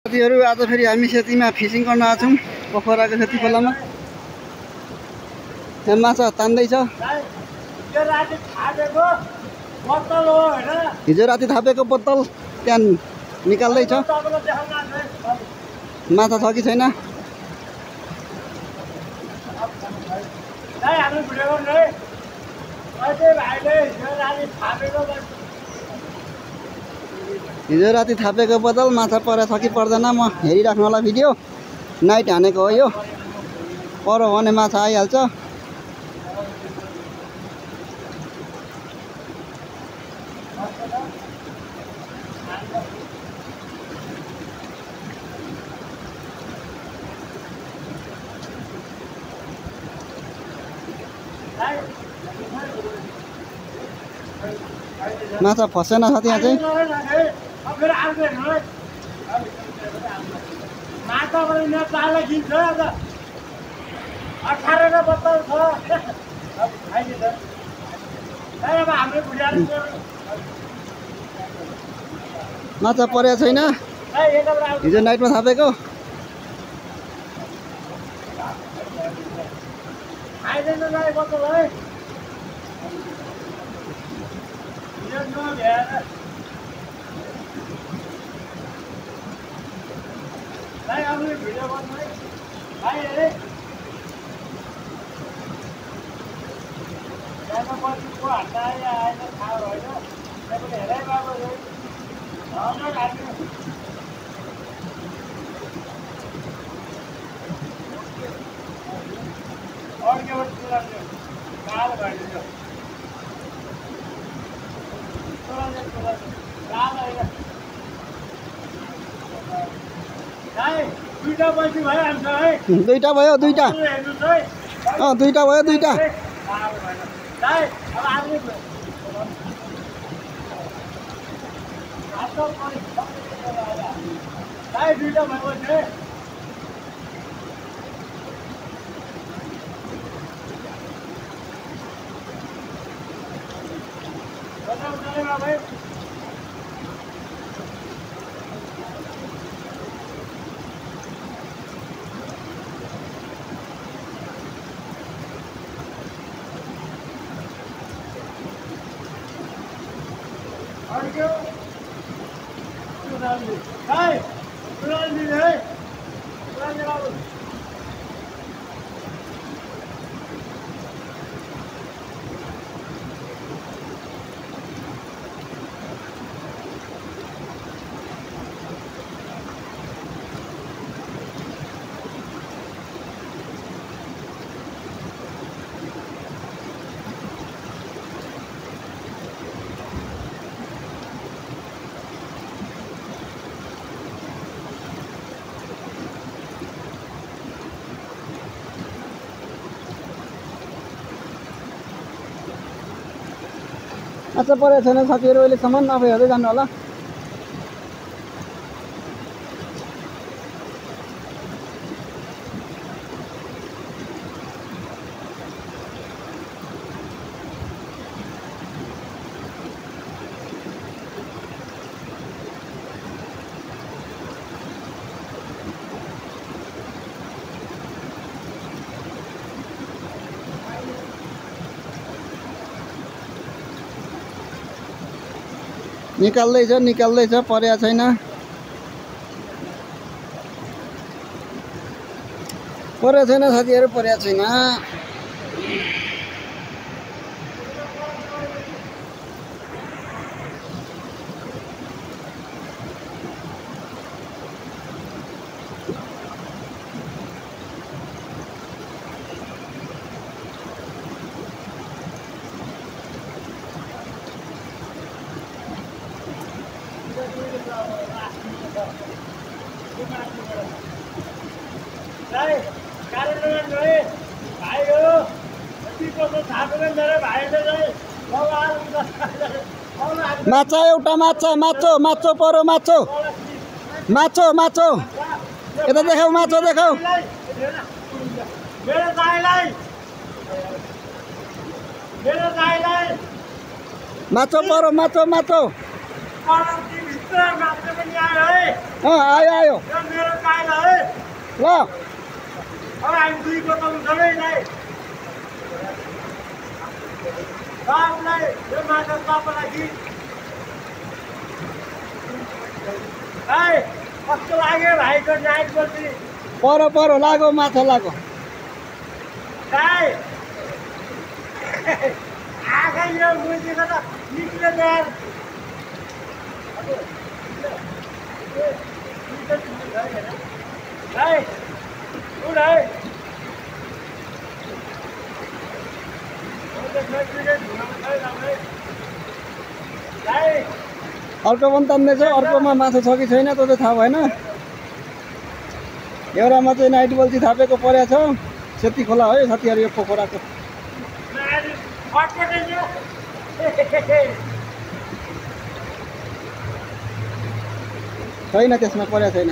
साथीहरु आज फेरि हामी सेतीमा फिसिङ गर्न आछौं पोखराको सेती खोलामा। यहाँ माछा तान्दै छ। हिजो राति थापेको बोतल त्यहाँ निकाल्दै छ। माछा छ कि छैन? हिजो राति थापेको बोतल माछा परे छ कि पर्दैन म हेरिराख्नु होला भिडियो। नाइट हानेको हो यो। परो भने माछा आइहाल्छ। माछा फसेन साथी यहाँ चाहिँ। माछा परेको छैन हिजो नाइटमा थापेको। दुईटा भयो दुईटा। दुईटा भयो दुईटा। अच्छा परेको छैन साथीहरु अहिलेसम्म। अब हेर्दै जानु होला। निकाल्दैछ परेको छैन। परेको छैन साथीहरु परेको छैन। माछा एउटा माछा माछो परो माछो यता देखाऊ माछो देखाऊ। माछो परो माछो आयो आयो ल कस्तो लाग्यो भाइको नाइट बल्छी पर लागो माछा लागो भाइ आँखा यो बुझेको त निक्ल्यो त यार भाइ उठ है अर्को पनि तान्दैछ अर्कोमा माछा छ कि छैन त्यो चाहिँ थाहा भएन एउटामा चाहिँ नाइट बल्छी थापेको परेको छ सेती खोला हो साथीहरू यो पोखराको छैन त्यसमा परेको छैन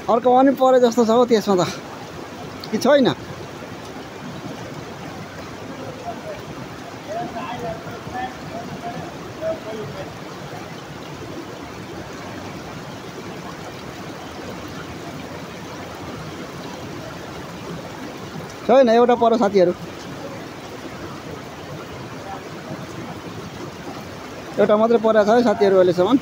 अर्को पनि परे जस्तो छ हो त्यसमा त कि छैन छैन एउटा पर साथीहरू एउटा मात्रै परेको छ है साथीहरू अहिलेसम्म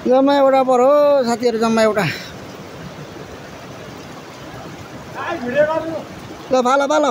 जम्मा एउटा परो साथीहरू जम्मा एउटा ल भालो भालो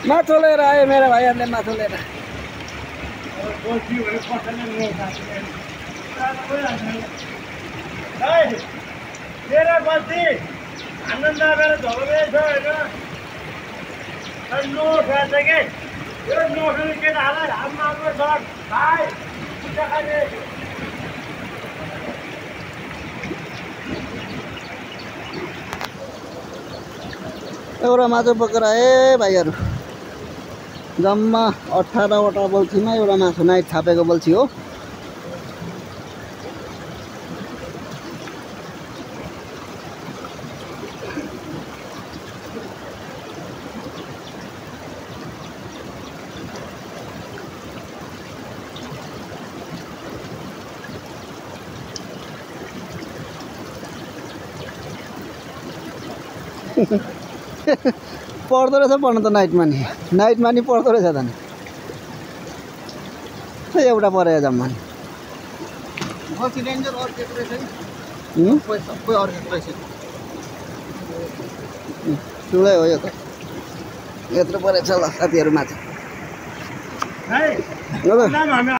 माथो लिएर आयो मेरो भाइहरूले माथो लिएर मेरो बस्ती आनन्द मेरो धोबे छ होइन नोट छ कि यो नोटले केटाहरूलाई हातमा छ भाइ खाने एउटा माछा बोकेर आए भाइहरू जम्मा 18वटा बल्छीमा एउटा माछा नाइट थापेको बल्छी हो पर्दो रहेछ पर्नु त नाइटमा नि पर्दो रहेछ त नि एउटा परेको जम्मा नि ठुलै हो यो त यत्रो परेछ ल साथीहरू माछा है ल नाम हामी